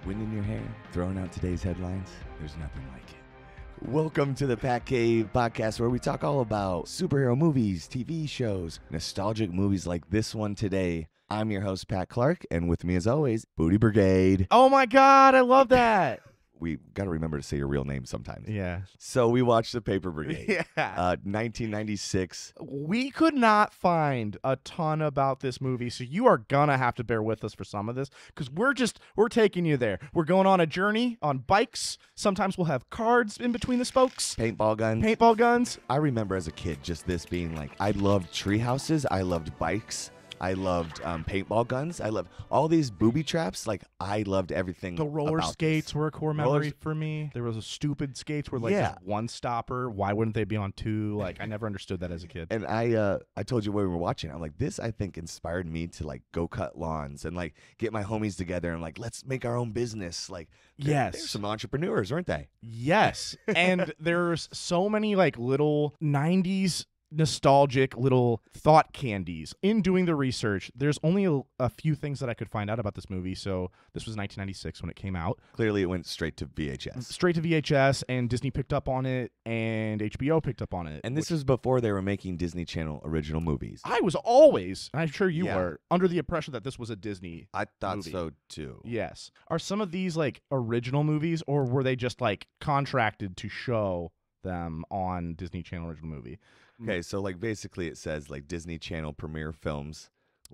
Wind in your hair, throwing out today's headlines. There's nothing like it. Welcome to the PatCave Podcast, where we talk all about superhero movies, TV shows, nostalgic movies like this one today. I'm your host, Pat Clark, and with me as always, Paper Brigade. Oh my God, I love that. We got to remember to say your real name sometimes. Yeah. So we watched the Paper Brigade. Yeah. 1996. We could not find a ton about this movie, so you are gonna have to bear with us for some of this, because we're taking you there. We're going on a journey on bikes. Sometimes we'll have cards in between the spokes. Paintball guns. Paintball guns. I remember as a kid just this being like, I loved tree houses. I loved bikes. I loved paintball guns. I loved all these booby traps. Like, I loved everything. The roller about skates this. were a core memory for me. There was a stupid skates where like just one stopper. Why wouldn't they be on two? Like, I never understood that as a kid. And I told you when we were watching, I'm like, this I think inspired me to like go cut lawns and like get my homies together and like, let's make our own business. Like, there's some entrepreneurs, weren't they? Yes. And there's so many like little 90s nostalgic little thought candies. In doing the research, there's only a few things that I could find out about this movie. So this was 1996 when it came out. Clearly it went straight to VHS. Straight to VHS, and Disney picked up on it, and HBO picked up on it. And this was before they were making Disney Channel original movies. I was always, and I'm sure you were, under the impression that this was a Disney I thought movie. so too. Yes. Are some of these like original movies, or were they just like contracted to show them on Disney Channel original movie? Okay, so like basically it says like Disney Channel premiere films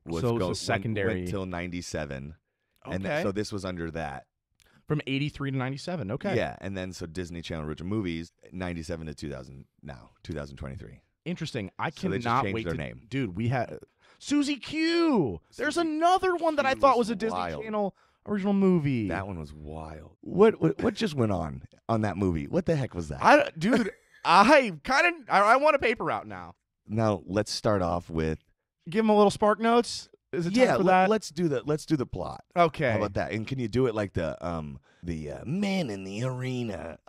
was secondary until 97. Okay. And so this was under that. From 83 to 97. Okay. Yeah, and then so Disney Channel original movies 97 to 2000 now, 2023. Interesting. I So they just cannot changed wait their to name. Dude, we had Susie Q. There's another one that I thought was a Disney wild. Channel original movie. That one was wild. What just went on that movie? What the heck was that? Dude, I want a paper route now. Now, let's start off with Give him a little Spark Notes. Is it time for that? let's do the plot. Okay. How about that? And can you do it like the man in the arena?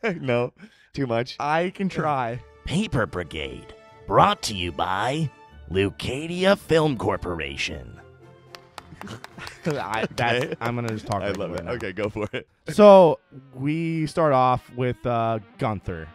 No, too much. I can try. Paper Brigade, brought to you by LEUCADIA Film Corporation. I'm gonna just talk. I love it. now. Okay, go for it. So we start off with Gunther,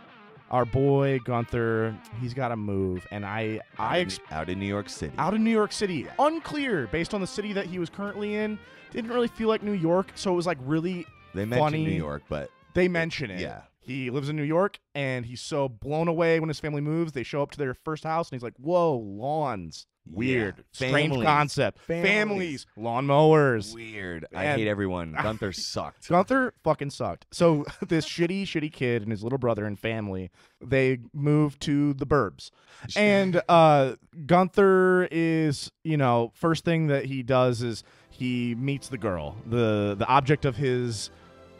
our boy Gunther. He's got to move, and out in New York City. out in New York City. Unclear based on the city that he was currently in. Didn't really feel like New York, so it was like really They mentioned funny. New York, but They mention it. yeah. He lives in New York, and he's so blown away when his family moves. They show up to their first house, and he's like, "Whoa, lawns." Weird. Yeah. Strange Families. concept. Families. Lawnmowers. Weird. I And- hate everyone. Gunther sucked. Gunther fucking sucked. So this shitty kid and his little brother and family, they moved to the burbs. And Gunther is, first thing that he does is he meets the girl, the object of his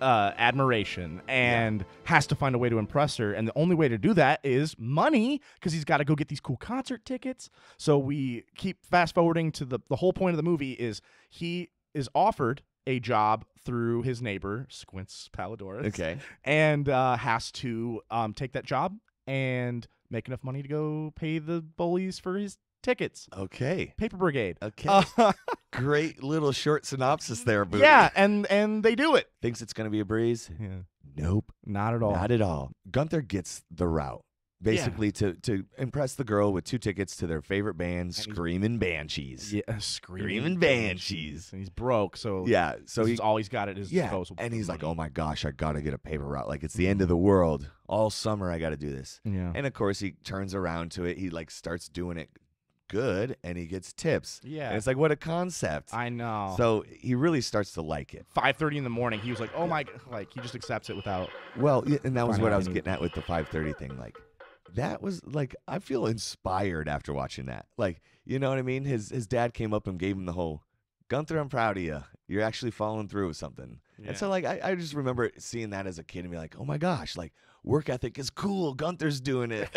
admiration, and has to find a way to impress her. And the only way to do that is money, because he's got to go get these cool concert tickets. So we keep fast forwarding to the whole point of the movie is he is offered a job through his neighbor, Squints Palladorus. Okay. And has to take that job and make enough money to go pay the bullies for his tickets. Okay. Paper Brigade. Okay. Great little short synopsis there, Boo. Yeah, and they do it. Thinks it's going to be a breeze? Yeah. Nope. Not at all. Not at all. Gunther gets the route. Basically, to impress the girl with 2 tickets to their favorite band, Screamin' Banshees. Yeah, Screamin' Banshees. And he's broke, so Yeah, so he's always got at his disposal. and he's like, oh my gosh, I got to get a paper route. Like, it's the end of the world. All summer, I got to do this. Yeah. And, of course, he turns around to it. He, like, starts doing it good, and he gets tips. Yeah. And it's like, what a concept. I know. So he really starts to like it. 5:30 in the morning, he was like, oh my, like, he just accepts it without. Well, yeah, and that was Find what out I was any- getting at with the 5:30 thing. Like, that was like, I feel inspired after watching that. Like, you know what I mean? His dad came up and gave him the whole, Gunther, I'm proud of you. You're actually following through with something. Yeah. And so, like, I just remember seeing that as a kid and be like, oh my gosh, like, work ethic is cool. Gunther's doing it.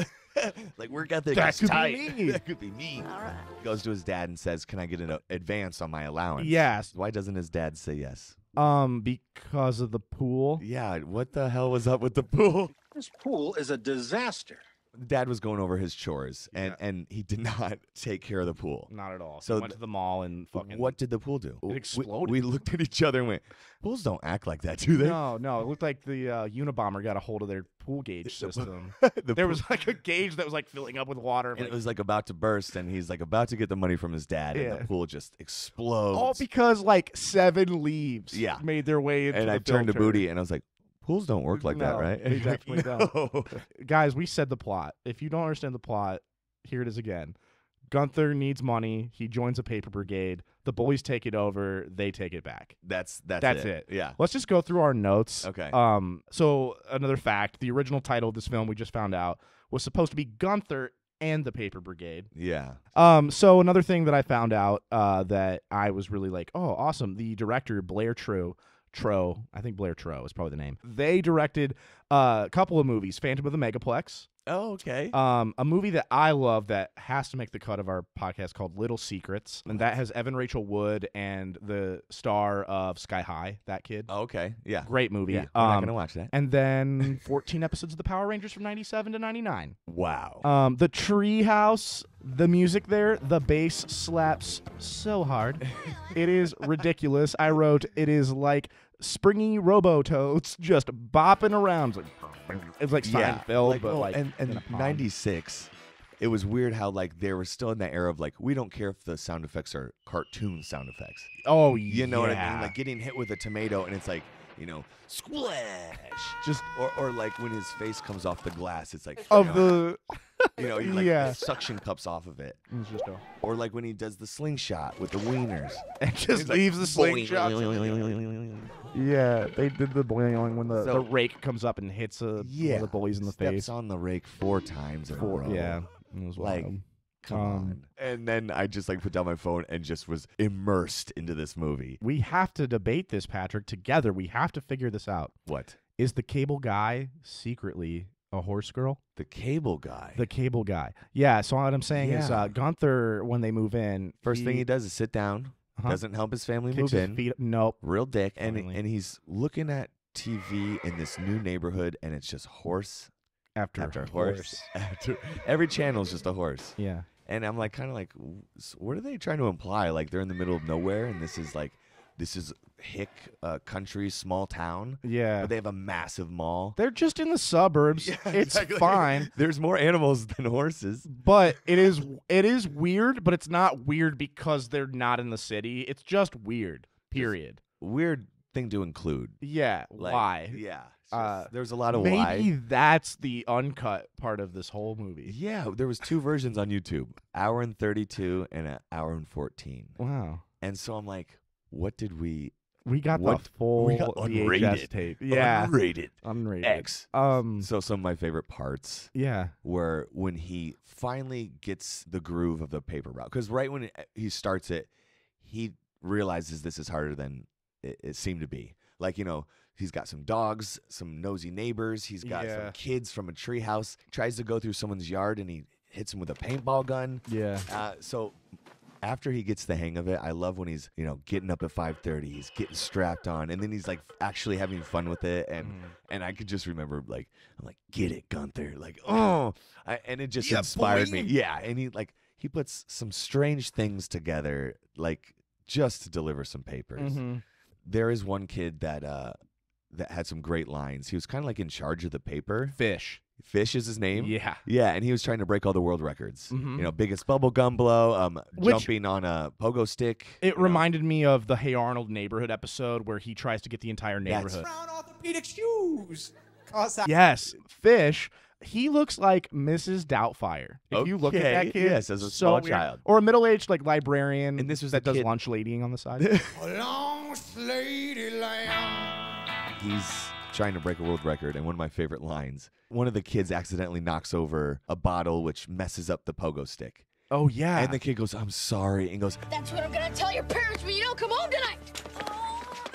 Like, work ethic That is could be tight. me. That could be me. All right. Goes to his dad and says, can I get an advance on my allowance? Yes. Why doesn't his dad say yes? Because of the pool. Yeah, what the hell was up with the pool? This pool is a disaster. Dad was going over his chores, Yeah. and he did not take care of the pool. Not at all. So He went to the mall and fucking. What did the pool do? It exploded. We looked at each other and went, pools don't act like that, do they? No, it looked like the Unabomber got a hold of their pool gauge system. The There pool- was like a gauge that was like filling up with water. and it was like about to burst, and he's like about to get the money from his dad, and Yeah. the pool just explodes. all because like 7 leaves made their way into and the I turned to filter. Booty, and I was like, pools don't work like that, No, right? they definitely don't. No. Guys, we said the plot. If you don't understand the plot, here it is again. Gunther needs money. He joins a Paper Brigade. The bullies take it over. They take it back. That's it. Yeah. Let's just go through our notes. Okay. So another fact: the original title of this film we just found out was supposed to be Gunther and the Paper Brigade. Yeah. So another thing that I found out that I was really like, oh, awesome. The director Blair Trow, I think Blair Trow is probably the name. They directed a couple of movies: Phantom of the Megaplex. Oh, okay. A movie that I love that has to make the cut of our podcast called Little Secrets, and that has Evan Rachel Wood and the star of Sky High, that kid. Oh, okay. Yeah. Great movie. Yeah. We're not gonna watch that. And then 14 episodes of the Power Rangers from 97 to 99. Wow. The Treehouse, the music there, the bass slaps so hard. It is ridiculous. I wrote, it is like springy Robo-Toads just bopping around. It's like Seinfeld, but like and in a pond. 96. It was weird how like they were still in that era of like we don't care if the sound effects are cartoon sound effects. Oh, You know what I mean? Like getting hit with a tomato and it's like, splash. Just or like when his face comes off the glass, it's like he like suction cups off of it. It's just Or like when he does the slingshot with the wieners. and just It's like, leaves the slingshot. Yeah, they did the boing when the So- rake comes up and hits one of the bullies in the steps face. on the rake 4 times in a row. Yeah, it was Like, wild. Come on. And then I just like put down my phone and just was immersed into this movie. We have to debate this, Patrick, together. We have to figure this out. What? Is the cable guy secretly a horse girl? The cable guy. The cable guy. Yeah, so what I'm saying is Yeah. Gunther, when they move in, First thing he does is sit down, doesn't help his family kicks move his in. feet up. Nope. Real dick. Finally. And he's looking at TV in this new neighborhood, and it's just horse After horse. Every channel is just a horse. Yeah. And I'm like, kind of like, what are they trying to imply? Like they're in the middle of nowhere, and this is hick country, small town. Yeah. But they have a massive mall. They're just in the suburbs. Yeah, It's exactly. fine. There's more animals than horses. But it is weird, but it's not weird because they're not in the city. It's just weird. Period. Weird thing to include. Yeah. Like, why? Yeah. There's a lot of Maybe why. that's the uncut part of this whole movie. Yeah, there was 2 versions on YouTube, hour and 32 and an hour and 14. Wow. And so I'm like, what did we? We got What- the full we got VHS unrated. tape. Yeah. Unrated. Unrated. X. So So some of my favorite parts yeah. were when he finally gets the groove of the paper route. Because right when he starts it, he realizes this is harder than it seemed to be. Like, he's got some dogs, some nosy neighbors. He's got some kids from a treehouse. Tries to go through someone's yard, and he hits him with a paintball gun. Yeah. So after he gets the hang of it, I love when he's, getting up at 5:30. He's getting strapped on, and then he's like actually having fun with it. And I could just remember I'm like, get it, Gunther. Like, and it just inspired me. Yeah. And he puts some strange things together, like just to deliver some papers. Mm-hmm. There is one kid that had some great lines. He was kind of like in charge of the paper. Fish. Fish is his name. Yeah. Yeah, and he was trying to break all the world records. Mhm. Biggest bubble gum blow, Which- jumping on a pogo stick. It reminded me of the Hey Arnold neighborhood episode where he tries to get the entire neighborhood. Brown orthopedic shoes. Yes, Fish. He looks like Mrs. Doubtfire. If you look at that Okay, kid, yes, as a so small weird. child. or a middle-aged like librarian, And this was that the does kid- lunch ladying on the side. Long lady lamb. He's trying to break a world record, and one of my favorite lines, one of the kids accidentally knocks over a bottle, which messes up the pogo stick. Oh yeah, And the kid goes, I'm sorry, and goes, That's what I'm gonna tell your parents when you don't come home tonight.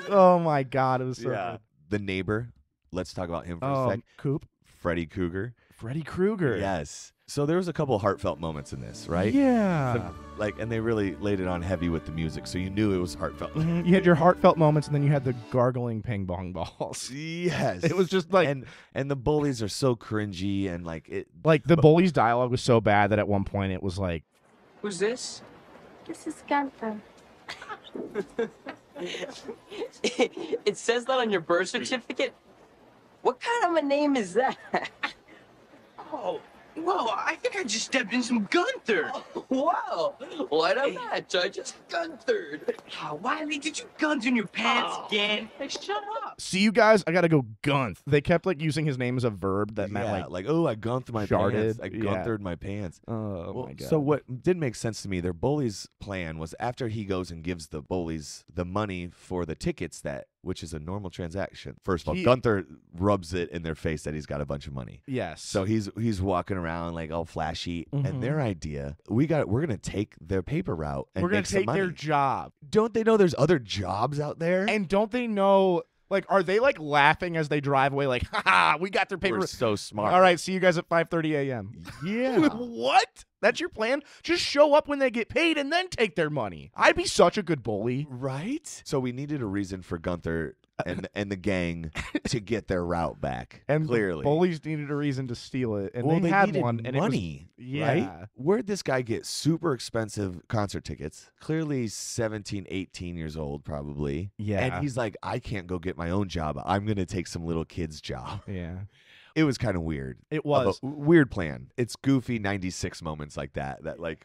oh my god, it was so good. The neighbor, let's talk about him for a sec. Coop, Freddy Cougar. Freddy Krueger. Yes. So there was a couple heartfelt moments in this, right? Yeah. And they really laid it on heavy with the music, so you knew it was heartfelt. You had your heartfelt moments, and then you had the gargling ping pong balls. Yes. It was just like, and the bullies are so cringy, and the bully's dialogue was so bad that at one point it was like, Who's this? This is Gunther. It says that on your birth certificate? What kind of a name is that? Oh, whoa, I think I just stepped in some Gunther. Oh, wow. Why not match? I just Gunther'd. Oh, Wiley, did you Gunther in your pants again? Hey, shut up. see you guys, I gotta go gunth. They kept using his name as a verb that meant oh, I gunthed my sharded. pants. I gunthed my pants. Oh my god. So what didn't make sense to me, their bully's plan was after he goes and gives the bullies the money for the tickets, which is a normal transaction. First of all, Gunther rubs it in their face that he's got a bunch of money. Yes. So he's walking around all flashy, and their idea, we're gonna take their paper route and we're gonna make some take their money. job. Don't they know there's other jobs out there? And don't they know? Are they laughing as they drive away? Ha! We got their paper. We're so smart. All right, see you guys at 5:30 a.m. Yeah. What? That's your plan? Just show up when they get paid and then take their money. I'd be such a good bully. Right? So we needed a reason for Gunther and the gang to get their route back. And clearly, the bullies needed a reason to steal it, and well, they had needed one. And money, right? Where'd this guy get super expensive concert tickets? Clearly 17, 18 years old, probably. Yeah. And he's like, I can't go get my own job. I'm going to take some little kid's job. Yeah. It was kind of weird. It was. Weird plan. It's goofy 96 moments like that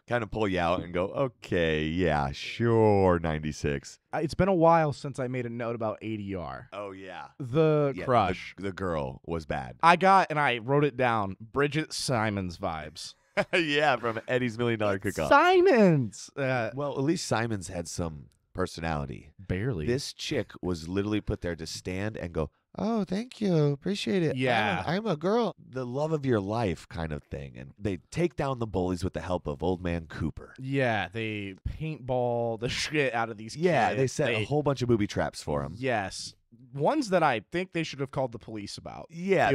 kind of pull you out and go, okay, yeah, sure, 96. It's been a while since I made a note about ADR. Oh, yeah. The crush. The girl was bad. I wrote it down, Bridget Simons vibes. Yeah, from Eddie's $1 Million Cook-Off. Simons! Well, at least Simons had some personality. Barely. This chick was literally put there to stand and go, oh, thank you. Appreciate it. Yeah. I'm a girl. The love of your life kind of thing. And they take down the bullies with the help of Old Man Cooper. Yeah, they paintball the shit out of these kids. Yeah, they set a whole bunch of booby traps for them. Yes. Ones that I think they should have called the police about. Yeah,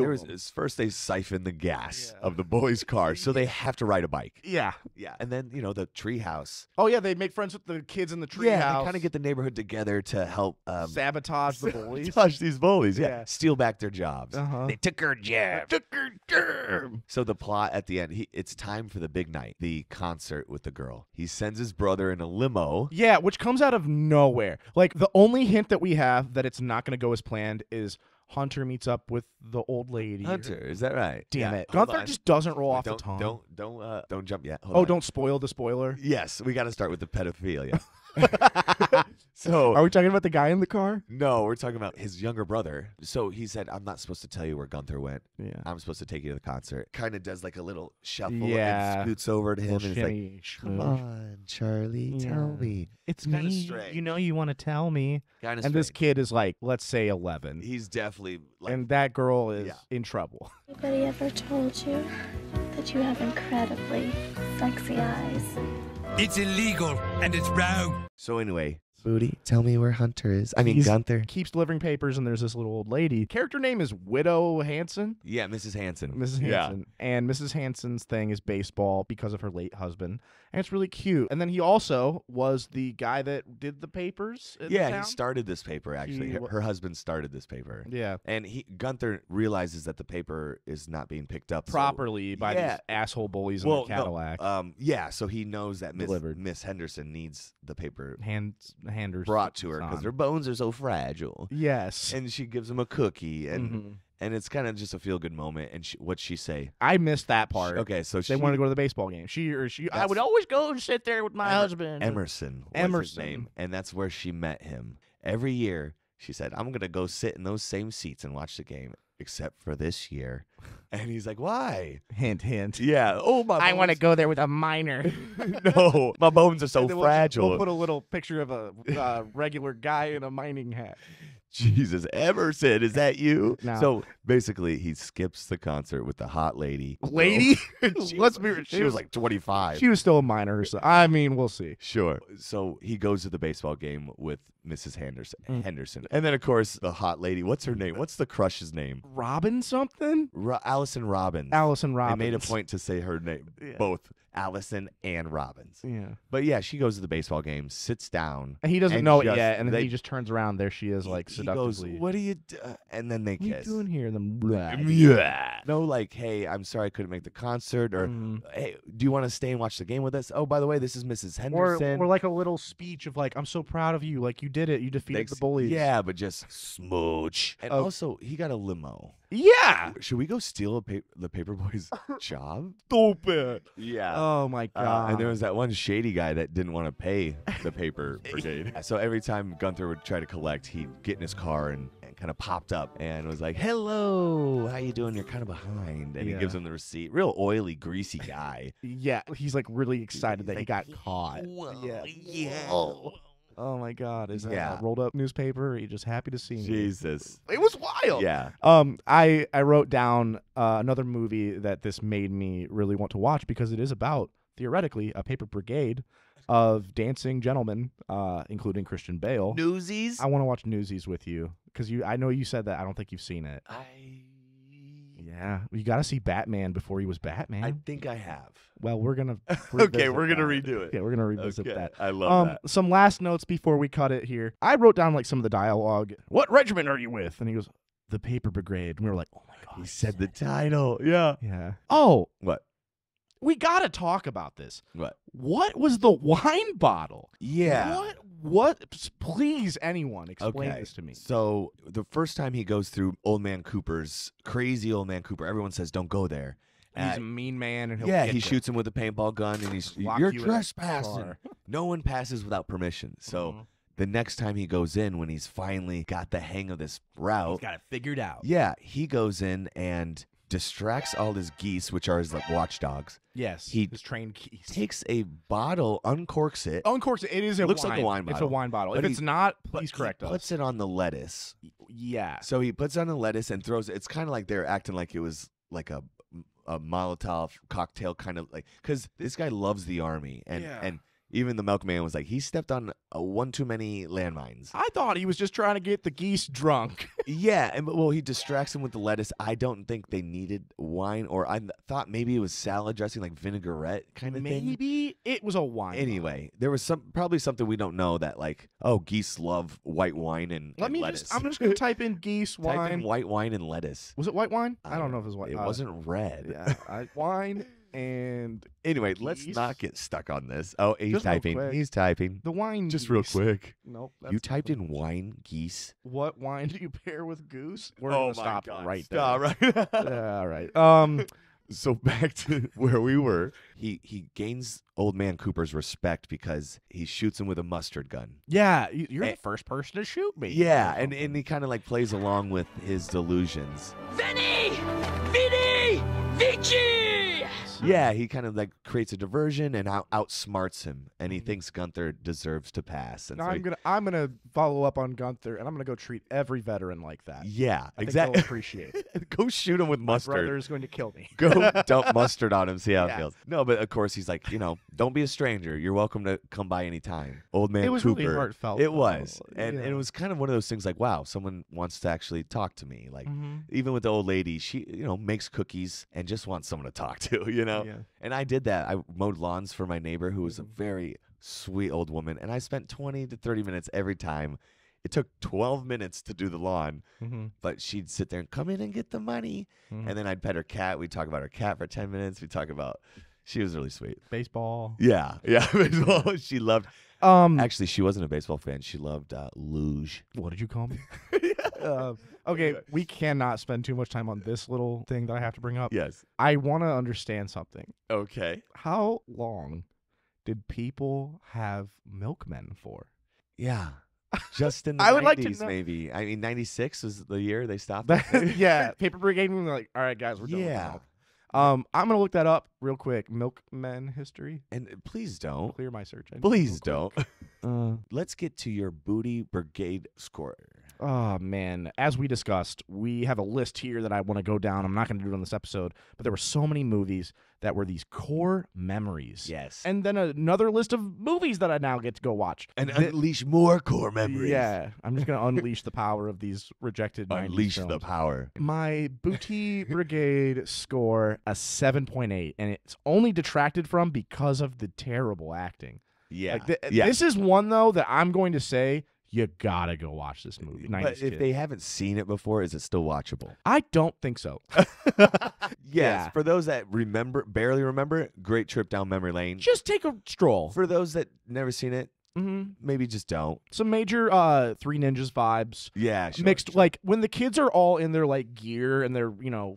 first they siphon the gas of the bully's car, so they have to ride a bike. Yeah. Yeah. And then, the treehouse. Oh, yeah, they make friends with the kids in the treehouse. Yeah, they kind of get the neighborhood together to help sabotage the bullies. Sabotage these bullies, Yeah. Steal back their jobs. Uh-huh. They took her job. So the plot at the end, it's time for the big night, the concert with the girl. He sends his brother in a limo. Yeah, which comes out of nowhere. The only hint that we have that it's not going to go as planned is Hunter meets up with the old lady. Hunter, is that right? Damn Yeah. it. Hold Gunther on. just doesn't roll off the Don't tongue. don't jump yet. Hold on. Don't spoil the spoiler. Yes, we got to start with the pedophilia. So Are we talking about the guy in the car? no, we're talking about his younger brother. So he said, I'm not supposed to tell you where Gunther went. Yeah. I'm supposed to take you to the concert. Kind of does a little shuffle Yeah. and scoots over to him and is like, Shimmy, come smooch. on, Charlie, tell me. It's kinda me. strange. You know you want to tell me. Kind of And this kid is let's say 11. he's definitely And that girl is Yeah. in trouble. Anybody ever told you that you have incredibly sexy eyes? It's illegal and it's wrong. So anyway, Booty, tell me where Hunter is. I mean, He's- Gunther. Keeps delivering papers, and there's this little old lady. Character name is Widow Hanson. Yeah, Mrs. Hanson. Mrs. Hanson. And Mrs. Hanson's thing is baseball because of her late husband. And it's really cute. And then he also was the guy that did the papers in Yeah, town. he started this paper, actually. He Her husband started this paper. Yeah. And Gunther realizes that the paper is not being picked up Properly by Yeah. these asshole bullies in the Cadillac. Yeah, so he knows that Delivered. Miss Henderson needs the paper Handers brought to her because on. their bones are so fragile. Yes. And she gives him a cookie, and Mhm. and it's kind of just a feel-good moment. And what'd she say? I missed that part. Okay, so They wanted to go to the baseball game. I would always go and sit there with my husband. Emerson was his name, and that's where she met him. Every year, she said, I'm going to go sit in those same seats and watch the game, except for this year. And he's like, why? Hint, hint. Yeah. Oh, my I want to bones- go there with a minor. No, my bones are so And then fragile. We'll put a little picture of a regular guy in a mining hat. Jesus, Emerson, is that you? No. So basically, he skips the concert with the hot lady. Lady? Let's be real. She was like 25. She was still a minor herself. I mean, we'll see. Sure. So he goes to the baseball game with Mrs. Henderson. Mm. Henderson. And then, of course, the hot lady. What's her name? What's the crush's name? Robin something? Allison Robbins. Allison I Robbins. made a point to say her name, Yeah. both Allison and Robbins. Yeah. But yeah, she goes to the baseball game, sits down. And he doesn't and know it just- yet, and then they- he just turns around. There she is, like, he goes, seductively. "What are you and then they What are you kiss. doing here? And then, blah. Yeah. No, like, hey, I'm sorry I couldn't make the concert, or Mm. hey, do you want to stay and watch the game with us? Oh, by the way, this is Mrs. Or Henderson. like a little speech of like, I'm so proud of you. Like, you did it. You defeated the bullies. Yeah, but just smooch. And Oh. also, he got a limo. Yeah. Should we go steal the Paperboy's job? Stupid. Yeah. Oh, my God. And there was that one shady guy that didn't want to pay the Paper Brigade. So every time Gunther would try to collect, he'd get in his car and kind of popped up and was like, "Hello, how you doing? You're kind of behind." And he gives him the receipt. Real oily, greasy guy. Yeah. He's like really excited that he Like, got caught. Yeah. Oh, my God. Is that Yeah. a rolled up newspaper? Or are you just happy to see me? Jesus. It was wild. Yeah. I wrote down another movie that this made me really want to watch because it is about, theoretically, a paper brigade of dancing gentlemen, including Christian Bale. Newsies. I want to watch Newsies with you because I know you said that. I don't think you've seen it. Yeah, you got to see Batman before he was Batman. I think I have. Well, we're gonna Okay, we're revisit gonna that. redo it. Yeah, we're gonna revisit Okay, that. I love that. Some last notes before we cut it here. I wrote down like some of the dialogue. What regiment are you with? And he goes, the Paper Brigade. And we were like, oh my God. He said the title. Yeah. Yeah. Oh, What? we gotta talk about this. What? What was the wine bottle? Yeah. What? Please, anyone, explain Okay. this to me. So the first time he goes through Old Man Cooper's crazy Old Man Cooper, everyone says, "Don't go there." He's a mean man, and he'll Yeah, get he you. shoots him with a paintball gun, and he's Lock you're you in a trespassing. car. No one passes without permission. So Mhm. the next time he goes in, when he's finally got the hang of this route, He's got it figured out. yeah, he goes in and distracts all his geese, which are his like watchdogs. Yes, He his trained keys. Takes a bottle, uncorks it, Uncorks it. It is a Looks like a wine It's a bottle. wine bottle. But If it's he- not, but please he correct us. puts it on the lettuce. Yeah. So he puts on the lettuce and throws it. It's kind of like they're acting like it was like a Molotov cocktail kind of like, because this guy loves the army, and even the milkman was like, he stepped on one too many landmines. I thought he was just trying to get the geese drunk. Yeah, and well, he distracts him with the lettuce. I don't think they needed wine, or I thought maybe it was salad dressing, like vinaigrette kind of thing. Maybe it was a wine. Anyway, there was probably something we don't know, that like, oh, geese love white wine and Let me lettuce. just. I'm just gonna type in geese Type wine. in white wine and lettuce. Was it white wine? I don't know if it was white. It wasn't red. Yeah, wine and Anyway, let's geese. not get stuck on this. Oh, he's Just real typing. quick. He's typing. the wine. Just real geese. quick. Nope. You typed in wine geese. What wine do you pair with goose? We're Oh gonna my stop God, right stop, there. right. Yeah, all right. So back to where we were. He gains Old Man Cooper's respect because he shoots him with a mustard gun. Yeah, you're Eh, the first person to shoot me. Yeah, and he kind of like plays along with his delusions. Vinny! Vinny! Vici! Yeah, he kind of like creates a diversion and outsmarts him, and he thinks Gunther deserves to pass. And Now so I'm gonna follow up on Gunther, and I'm gonna go treat every veteran like that. yeah, I think exactly. they'll appreciate it. Go shoot him with My mustard. brother is going to kill me. Go dump mustard on him, see how Yeah. it feels. No, but of course he's like, don't be a stranger. You're welcome to come by anytime. Old Man It was Cooper. really heartfelt. It was. though. And Yeah. it was kind of one of those things like, wow, someone wants to actually talk to me. Like, Mhm. even with the old lady, she, makes cookies and just wants someone to talk to, Yeah. And I did that. I mowed lawns for my neighbor who was a Mm-hmm. very sweet old woman. And I spent 20 to 30 minutes every time. It took 12 minutes to do the lawn, Mhm. but she'd sit there and come in and get the money. Mhm. And then I'd pet her cat. We'd talk about her cat for 10 minutes. We'd talk about, she was really sweet. Baseball. Yeah. Yeah. Baseball. She loved, Um. actually, she wasn't a baseball fan. She loved luge. What did you call me? Okay, we cannot spend too much time on this little thing that I have to bring up. Yes. I want to understand something. Okay. How long did people have milkmen for? Yeah. Just in the I 90s, would like to know- maybe. I mean, 96 was the year they stopped. Yeah, Paper Brigade. We were like, all right, guys, we're done. with Yeah. milk." I'm gonna look that up real quick. Milkmen history. And please don't. Clear my search engine. Please real don't. quick. Let's get to your booty brigade score. Oh, man. As we discussed, we have a list here that I want to go down. I'm not going to do it on this episode, but there were so many movies that were these core memories. Yes. And then another list of movies that I now get to go watch. And unleash more core memories. Yeah. I'm just going to unleash the power of these rejected 90s Unleash films. the power. My Paper Brigade score, a 7.8, and it's only detracted from because of the terrible acting. Yeah. Like This is one, though, that I'm going to say, you gotta go watch this movie. 90s But if kid. they haven't seen it before, is it still watchable? I don't think so. Yes. Yeah. For those that barely remember it, great trip down memory lane. Just take a stroll. For those that never seen it, Mm-hmm. maybe just don't. Some major Three Ninjas vibes. Yeah, sure, Mixed, sure. like, when the kids are all in their, like, gear and they're,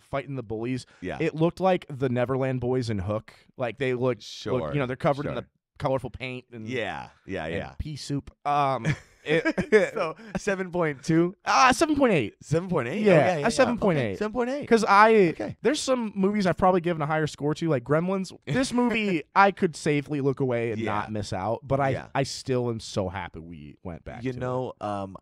fighting the bullies, Yeah. it looked like the Neverland Boys in Hook. Like, they look, Sure, they're covered in sure. the colorful paint and, Yeah. and pea soup. So 7.2? 7.8. 7.8? Yeah, a 7.8. 7.8. Because there's some movies I've probably given a higher score to, like Gremlins. This movie, I could safely look away and not miss out, but I still am so happy we went back to it.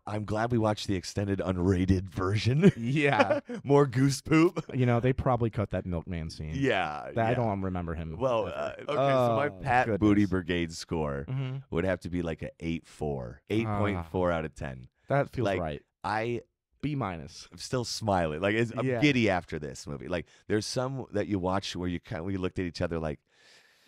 I'm glad we watched the extended unrated version. Yeah. More goose poop. They probably cut that milkman scene. Yeah. I don't remember him. Well, okay, so my Pat Booty Brigade score Mm-hmm. would have to be like an 8.4. 8.4 out of 10. That feels Like, right. B-. I'm still smiling. Like I'm giddy after this movie. Like there's some that you watch where we looked at each other like,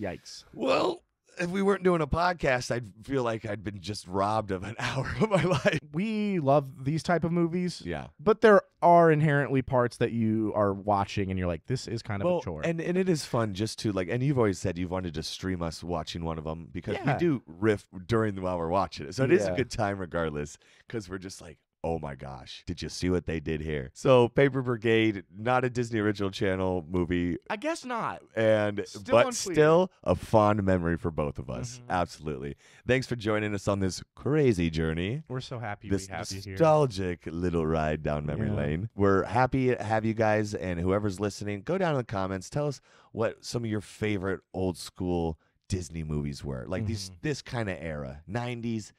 Yikes. well, if we weren't doing a podcast, I'd feel like I'd been just robbed of an hour of my life. We love these type of movies. Yeah. But there are inherently parts that you are watching and you're like, this is kind of a chore. And it is fun just to and you've always said you've wanted to stream us watching one of them because we do riff while we're watching it. So it is a good time regardless because we're just like, oh my gosh, did you see what they did here? So Paper Brigade, not a Disney Original Channel movie. I guess not. But still a fond memory for both of us. Mm-hmm. Absolutely. Thanks for joining us on this crazy journey. We're so happy This we have you here. nostalgic little ride down memory lane. We're happy to have you guys, and whoever's listening, go down in the comments. Tell us what some of your favorite old school Disney movies were. Like this kind of era. 90s,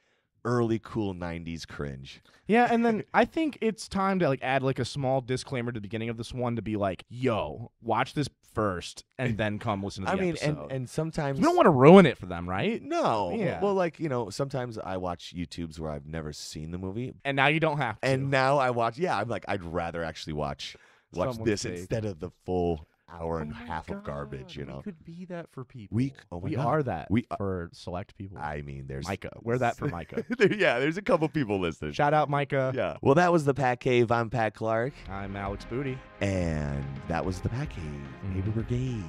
early cool 90s cringe. Yeah, and then I think it's time to add a small disclaimer to the beginning of this one to be like, yo, watch this first and then come listen to the episode. and sometimes we don't want to ruin it for them, right? No. Yeah. Well, sometimes I watch YouTubes where I've never seen the movie. And now you don't have to. And now I watch, I'm like, I'd rather actually watch Someone's this take. instead of the full hour and a half of garbage, We could be that for people. We are that for select people. I mean, there's Micah. We're that for Micah. there's a couple people listening. Shout out, Micah. Yeah. Well, that was the PatCave. I'm Pat Clark. I'm Alex Booty. And that was the PatCave. Paper Brigade.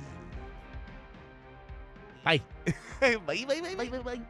Bye. Bye, bye, bye, bye, bye, bye.